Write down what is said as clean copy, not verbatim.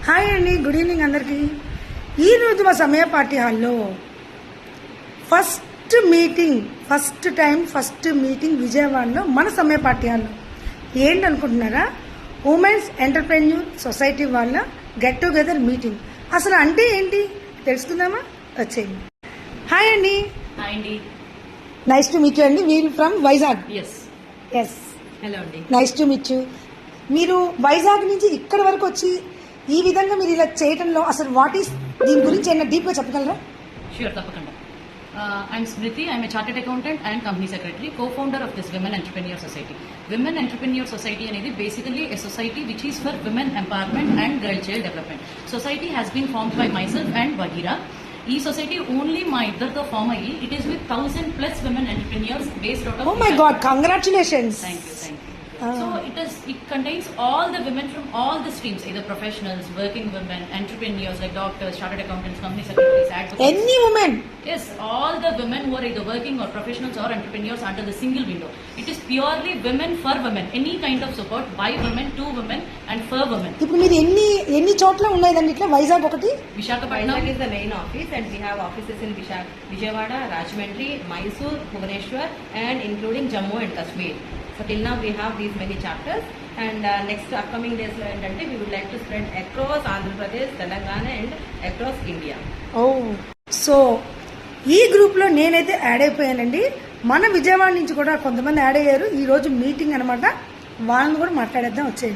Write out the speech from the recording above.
Hi అండి, good evening అందరికీ. ఈరోజు మా సమయ పార్టీ హాల్లో ఫస్ట్ మీటింగ్ విజయవాడలో మన సమయ పార్టీ హాల్లో. ఏంటనుకుంటున్నారా? ఉమెన్స్ ఎంటర్ప్రెన్యూర్ సొసైటీ వాళ్ళ గెట్ టుగెదర్ మీటింగ్. అసలు అంటే ఏంటి తెలుసుకుందామా? వచ్చేయండి. హాయ్ అండి. హాయ్ అండి. నైస్ టు మీట్ యూ అండి. మీరు ఫ్రమ్ వైజాగ్? ఎస్. హలో అండి. Nice to meet you. మీరు వైజాగ్ నుంచి ఇక్కడ వరకు వచ్చి ఈ విధంగా మీరు ఇలా చేయడంలో అసలు వాట్ ఈస్ దీని గురించి ఏమైనా డీప్గా చెప్పగలరా? ష్యూర్, తప్పకుండా. I'm Smriti. I'm a chartered accountant and company secretary, co-founder of this Women Entrepreneur Society. Women Entrepreneur Society అనేది basically a society which is for women empowerment and girl child development. Society has been formed by myself and Bagheera. ఈ society only మా ఇద్దరితో form అయ్యి it is with 1000+ women entrepreneurs based out of. Oh my God, congratulations. Thank you. So it contains all the women from all the streams, either professionals, working women, entrepreneurs like doctors, chartered accountants, company secretaries, advocates. Any woman? Yes, all the women who are either working or professionals or entrepreneurs under the single window. It is purely women for women. Any kind of support by women, to women and for women. ఇప్పుడు మీరు ఎన్ని చోట్ల ఉన్నాయండి? ఇట్లా వైజాగ్ ఒకటి, Visakhapatnam Vizag is the main office and we have offices in Vijayawada, Rajahmundry, Mysore, Bhubaneswar and including Jammu and Kashmir. So till now we have these many chapters and next upcoming days we would like to spread across Andhra Pradesh, Telangana and across India. So ఈ గ్రూప్లో నేనైతే add అయిపోయానండి. మన విజయవాడ నుంచి కూడా కొంతమంది add అయ్యారు. ఈరోజు మీటింగ్ అనమాట. వాళ్ళని కూడా మాట్లాడేద్దాం, వచ్చేయండి.